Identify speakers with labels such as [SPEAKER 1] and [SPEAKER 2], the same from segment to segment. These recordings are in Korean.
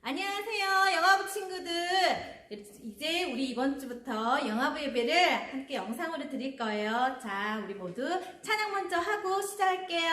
[SPEAKER 1] 안녕하세요, 영화부 친구들. 이제 우리 이번 주부터 영화부 예배를 함께 영상으로 드릴 거예요. 자, 우리 모두 찬양 먼저 하고 시작할게요.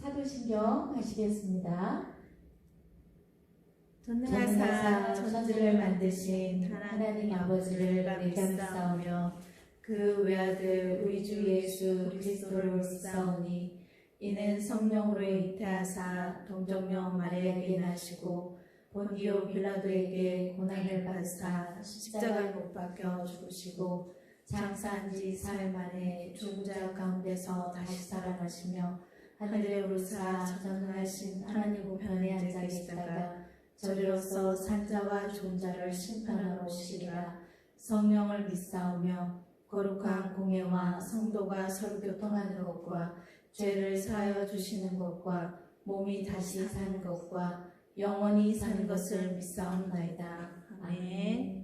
[SPEAKER 2] 사도신경 하시겠습니다.
[SPEAKER 1] 전능하사
[SPEAKER 2] 천지를 만드신 하나님 아버지를 감사하며 그 외아들 우리 주 예수 그리스도를 믿사오니 이는 성령으로 잉태하사 동정녀 마리아에게 나시고 본디오 빌라도에게 고난을 받으사 십자가에 못 박혀 죽으시고 장사한 지 사흘 만에 죽은 자 가운데서 다시 살아나시며 하늘에 오르사 전능하신 하나님 우편에 앉아 계시다가 저리로서 산자와 죽은 자를 심판하러 오시리라. 성령을 믿사오며 거룩한 공예와 성도가 서로 교통하는 것과 죄를 사하여 주시는 것과 몸이 다시 사는 것과 영원히 사는 것을 믿사옵나이다. 아멘.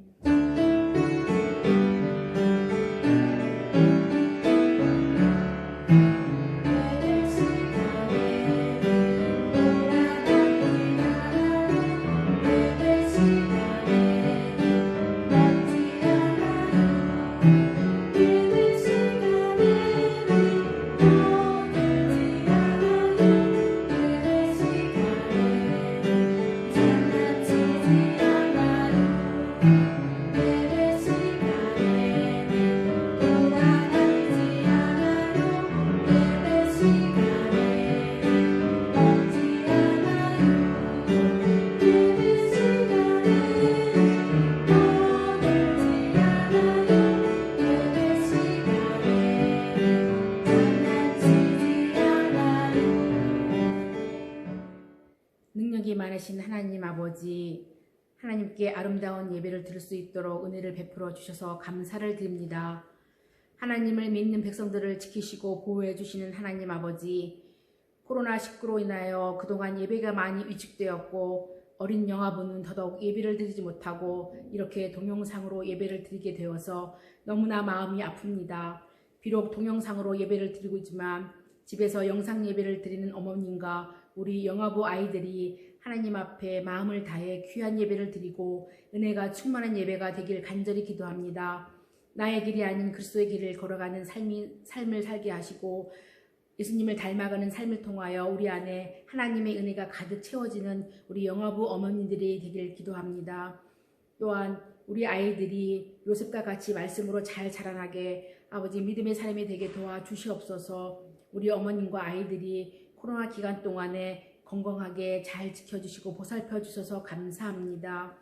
[SPEAKER 3] 능력이 많으신 하나님 아버지, 하나님께 아름다운 예배를 드릴 수 있도록 은혜를 베풀어 주셔서 감사를 드립니다. 하나님을 믿는 백성들을 지키시고 보호해 주시는 하나님 아버지, 코로나19로 인하여 그동안 예배가 많이 위축되었고 어린 영아부는 더더욱 예배를 드리지 못하고 이렇게 동영상으로 예배를 드리게 되어서 너무나 마음이 아픕니다. 비록 동영상으로 예배를 드리고 있지만 집에서 영상 예배를 드리는 어머님과 우리 영아부 아이들이 하나님 앞에 마음을 다해 귀한 예배를 드리고 은혜가 충만한 예배가 되길 간절히 기도합니다. 나의 길이 아닌 그리스도의 길을 걸어가는 삶을 살게 하시고 예수님을 닮아가는 삶을 통하여 우리 안에 하나님의 은혜가 가득 채워지는 우리 영아부 어머님들이 되길 기도합니다. 또한 우리 아이들이 요셉과 같이 말씀으로 잘 자라나게 아버지 믿음의 사람이 되게 도와주시옵소서. 우리 어머님과 아이들이 코로나 기간 동안에 건강하게 잘 지켜주시고 보살펴 주셔서 감사합니다.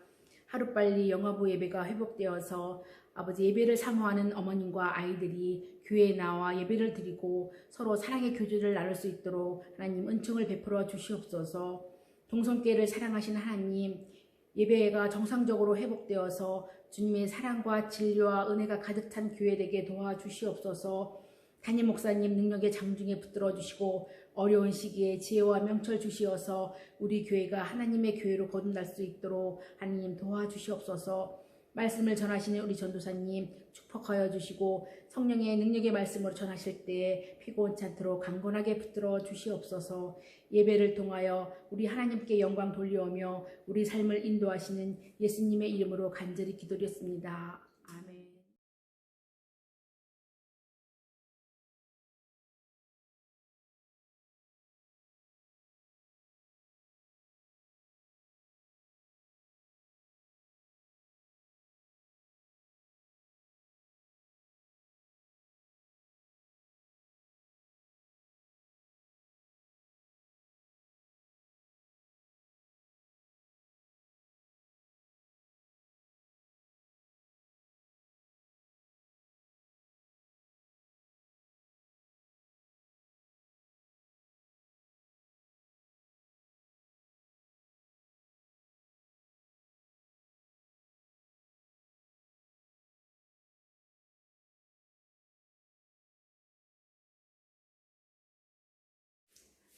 [SPEAKER 3] 하루빨리 영아부 예배가 회복되어서 아버지 예배를 사모하는 어머님과 아이들이 교회에 나와 예배를 드리고 서로 사랑의 교제를 나눌 수 있도록 하나님 은총을 베풀어 주시옵소서. 동성계를 사랑하신 하나님, 예배가 정상적으로 회복되어서 주님의 사랑과 진리와 은혜가 가득 찬 교회 되게 도와주시옵소서. 담임 목사님 능력의 장중에 붙들어 주시고 어려운 시기에 지혜와 명철 주시어서 우리 교회가 하나님의 교회로 거듭날 수 있도록 하나님 도와주시옵소서. 말씀을 전하시는 우리 전도사님 축복하여 주시고 성령의 능력의 말씀으로 전하실 때 피곤치 않도록 강건하게 붙들어 주시옵소서. 예배를 통하여 우리 하나님께 영광 돌려오며 우리 삶을 인도하시는 예수님의 이름으로 간절히 기도드렸습니다. 아멘.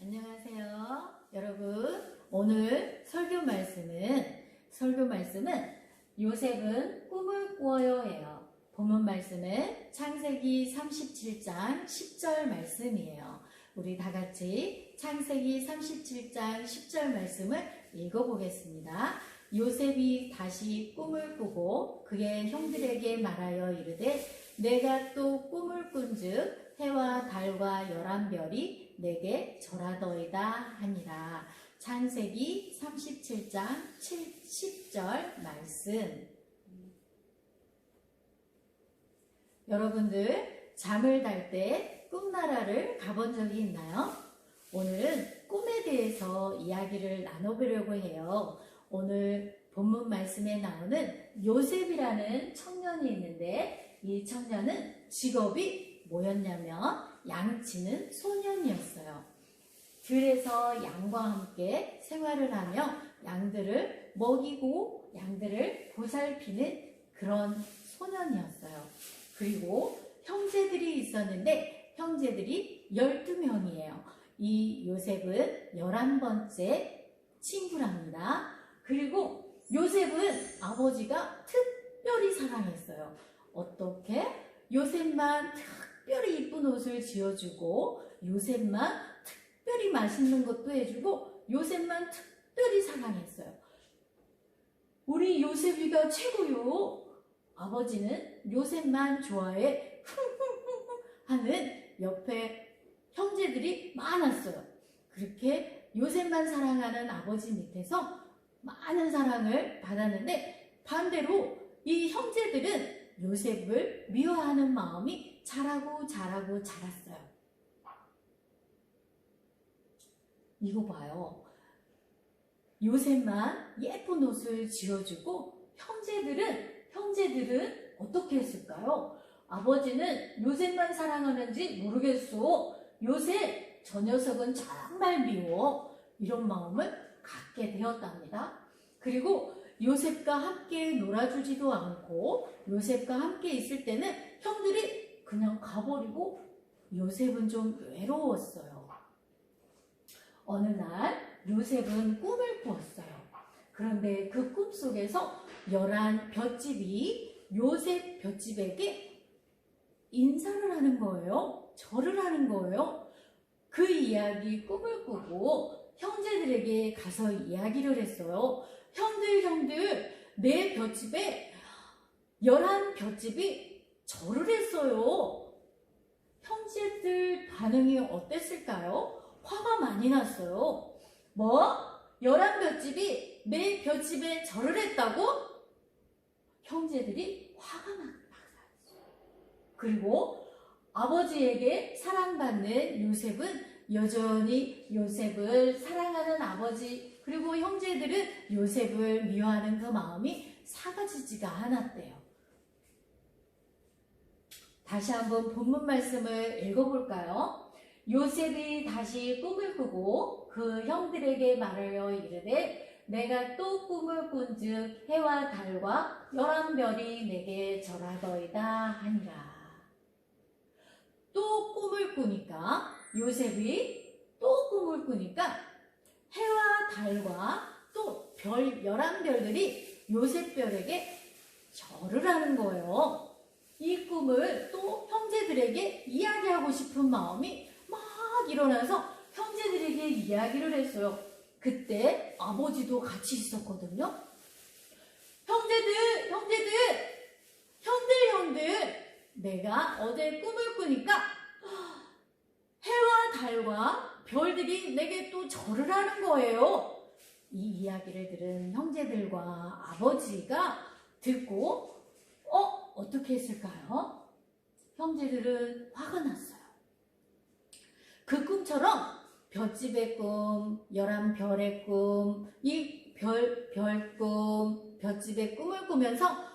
[SPEAKER 2] 안녕하세요. 여러분, 오늘 설교 말씀은 요셉은 꿈을 꾸어요예요. 본문 말씀은 창세기 37장 10절 말씀이에요. 우리 다 같이 창세기 37장 10절 말씀을 읽어보겠습니다. 요셉이 다시 꿈을 꾸고 그의 형들에게 말하여 이르되 내가 또 꿈을 꾼즉 해와 달과 11별이 내게 절하더이다 하니라. 창세기 37장 10절 말씀. 여러분들 잠을 잘 때 꿈나라를 가본 적이 있나요? 오늘은 꿈에 대해서 이야기를 나눠보려고 해요. 오늘 본문 말씀에 나오는 요셉이라는 청년이 있는데 이 청년은 직업이 뭐였냐면 양치는 소년이었어요. 들에서 양과 함께 생활을 하며 양들을 먹이고 양들을 보살피는 그런 소년이었어요. 그리고 형제들이 있었는데 형제들이 12명이에요. 이 요셉은 11번째 친구랍니다. 그리고 요셉은 아버지가 특별히 사랑했어요. 어떻게? 요셉만 특별히 이쁜 옷을 지어주고 요셉만 특별히 맛있는 것도 해주고 요셉만 특별히 사랑했어요. 우리 요셉이가 최고요. 아버지는 요셉만 좋아해 하는 옆에 형제들이 많았어요. 그렇게 요셉만 사랑하는 아버지 밑에서 많은 사랑을 받았는데 반대로 이 형제들은 요셉을 미워하는 마음이 자랐어요. 이거 봐요. 요셉만 예쁜 옷을 지어주고 형제들은 어떻게 했을까요? 아버지는 요셉만 사랑하는지 모르겠어. 요셉, 저 녀석은 정말 미워. 이런 마음을 갖게 되었답니다. 그리고 요셉과 함께 놀아주지도 않고 요셉과 함께 있을 때는 형들이 그냥 가버리고 요셉은 좀 외로웠어요. 어느 날 요셉은 꿈을 꾸었어요. 그런데 그 꿈 속에서 11볏집이 요셉 볏집에게 인사를 하는 거예요. 절을 하는 거예요. 그 이야기 꿈을 꾸고 형제들에게 가서 이야기를 했어요. 형들, 내 볏집에 11볏집이 절을 했어요. 형제들 반응이 어땠을까요? 화가 많이 났어요. 뭐? 11볏집이 내 볏집에 절을 했다고? 형제들이 화가 났어요. 그리고 아버지에게 사랑받는 요셉은 여전히 요셉을 사랑하는 아버지 그리고 형제들은 요셉을 미워하는 그 마음이 사라지지가 않았대요. 다시 한번 본문 말씀을 읽어볼까요? 요셉이 다시 꿈을 꾸고 그 형들에게 말하여 이르되 내가 또 꿈을 꾼즉 해와 달과 11별이 내게 절하더이다 하니라. 또 꿈을 꾸니까 요셉이 또 꿈을 꾸니까 해와 달과 또 별 11별들이 요셉별에게 절을 하는 거예요. 이 꿈을 또 형제들에게 이야기하고 싶은 마음이 막 일어나서 형제들에게 이야기를 했어요. 그때 아버지도 같이 있었거든요. 형들, 내가 어제 꿈을 꾸니까 해와 달과 별들이 내게 또 절을 하는 거예요. 이 이야기를 들은 형제들과 아버지가 듣고 어떻게 했을까요? 형제들은 화가 났어요. 그 꿈처럼 볏집의 꿈, 11별의 꿈, 이 별꿈, 볏집의 꿈을 꾸면서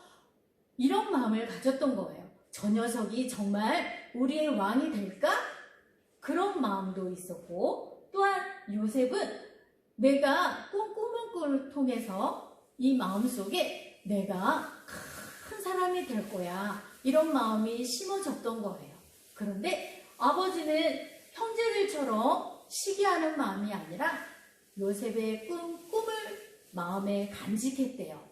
[SPEAKER 2] 이런 마음을 가졌던 거예요. 저 녀석이 정말 우리의 왕이 될까? 그런 마음도 있었고 또한 요셉은 내가 꿈을 통해서 이 마음속에 내가 큰 사람이 될 거야. 이런 마음이 심어졌던 거예요. 그런데 아버지는 형제들처럼 시기하는 마음이 아니라 요셉의 꿈을 마음에 간직했대요.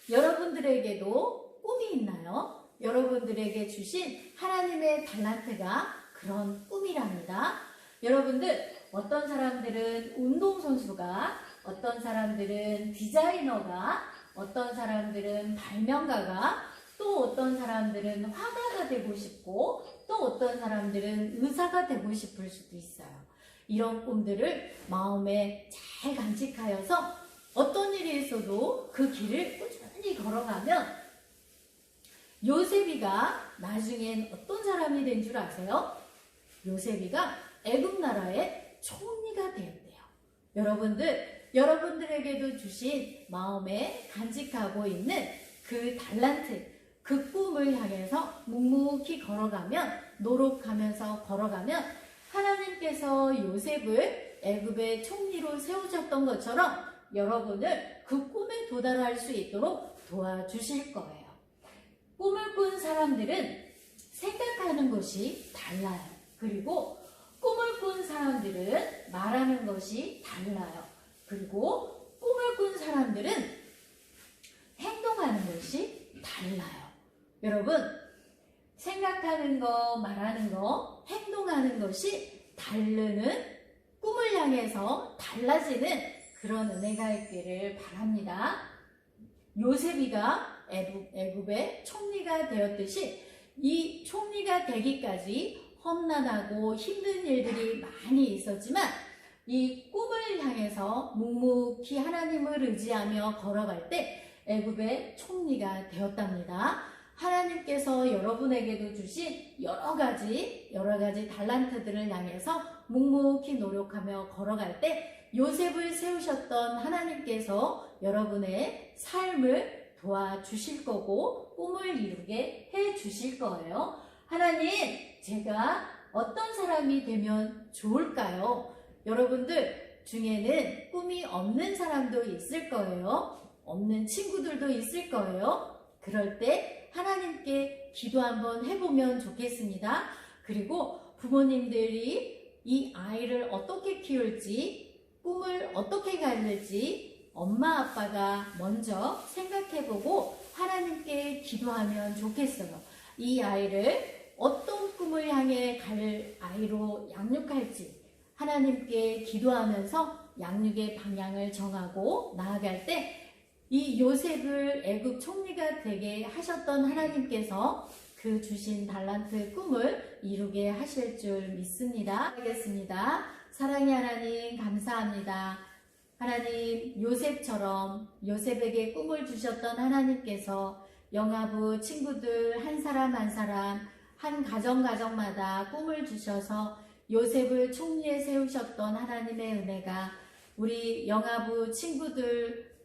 [SPEAKER 2] 여러분들에게도 꿈이 있나요? 여러분들에게 주신 하나님의 달란트가 그런 꿈이랍니다. 여러분들, 어떤 사람들은 운동선수가, 어떤 사람들은 디자이너가, 어떤 사람들은 발명가가, 또 어떤 사람들은 화가가 되고 싶고, 또 어떤 사람들은 의사가 되고 싶을 수도 있어요. 이런 꿈들을 마음에 잘 간직하여서 어떤 일이 있어도 그 길을 꾸준히 걸어가면 요셉이가 나중엔 어떤 사람이 된 줄 아세요? 요셉이가 애굽 나라의 총리가 되었대요. 여러분들에게도 주신 마음에 간직하고 있는 그 달란트, 그 꿈을 향해서 묵묵히 걸어가면, 노력하면서 걸어가면 하나님께서 요셉을 애굽의 총리로 세우셨던 것처럼 여러분을 그 꿈에 도달할 수 있도록 도와주실 거예요. 꿈을 꾼 사람들은 생각하는 것이 달라요. 그리고 꿈을 꾼 사람들은 말하는 것이 달라요. 그리고 꿈을 꾼 사람들은 행동하는 것이 달라요. 여러분, 생각하는 거, 말하는 거, 행동하는 것이 다르는 꿈을 향해서 달라지는 그런 은혜가 있기를 바랍니다. 요셉이가 애굽의 총리가 되었듯이 이 총리가 되기까지 험난하고 힘든 일들이 많이 있었지만 이 꿈을 향해서 묵묵히 하나님을 의지하며 걸어갈 때 애굽의 총리가 되었답니다. 하나님께서 여러분에게도 주신 여러 가지 달란트들을 향해서 묵묵히 노력하며 걸어갈 때 요셉을 세우셨던 하나님께서 여러분의 삶을 도와주실 거고 꿈을 이루게 해 주실 거예요. 하나님, 제가 어떤 사람이 되면 좋을까요? 여러분들 중에는 꿈이 없는 사람도 있을 거예요. 없는 친구들도 있을 거예요. 그럴 때 하나님께 기도 한번 해보면 좋겠습니다. 그리고 부모님들이 이 아이를 어떻게 키울지, 꿈을 어떻게 가질지 엄마 아빠가 먼저 생각해보고 하나님께 기도하면 좋겠어요. 이 아이를 어떤 꿈을 향해 갈 아이로 양육할지 하나님께 기도하면서 양육의 방향을 정하고 나아갈 때 이 요셉을 애굽 총리가 되게 하셨던 하나님께서 그 주신 달란트 꿈을 이루게 하실 줄 믿습니다. 하겠습니다. 사랑의 하나님, 감사합니다. 하나님, 요셉에게 꿈을 주셨던 하나님께서 영아부 친구들 한 사람 한 사람, 한 가정마다 꿈을 주셔서 요셉을 총리에 세우셨던 하나님의 은혜가 우리 영아부 친구들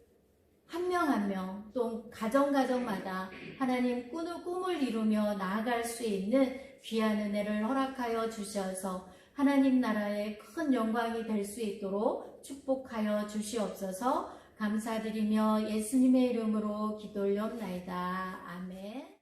[SPEAKER 2] 한 명 한 명, 또 가정마다 하나님 꿈을 이루며 나아갈 수 있는 귀한 은혜를 허락하여 주셔서 하나님 나라의 큰 영광이 될 수 있도록 축복하여 주시옵소서. 감사드리며 예수님의 이름으로 기도 올려옵나이다. 아멘.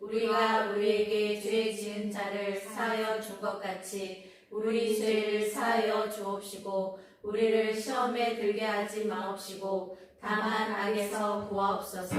[SPEAKER 1] 우리가 우리에게 죄 지은 자를 사하여 준 것 같이 우리 죄를 사하여 주옵시고 우리를 시험에 들게 하지 마옵시고 다만 악에서 구하옵소서.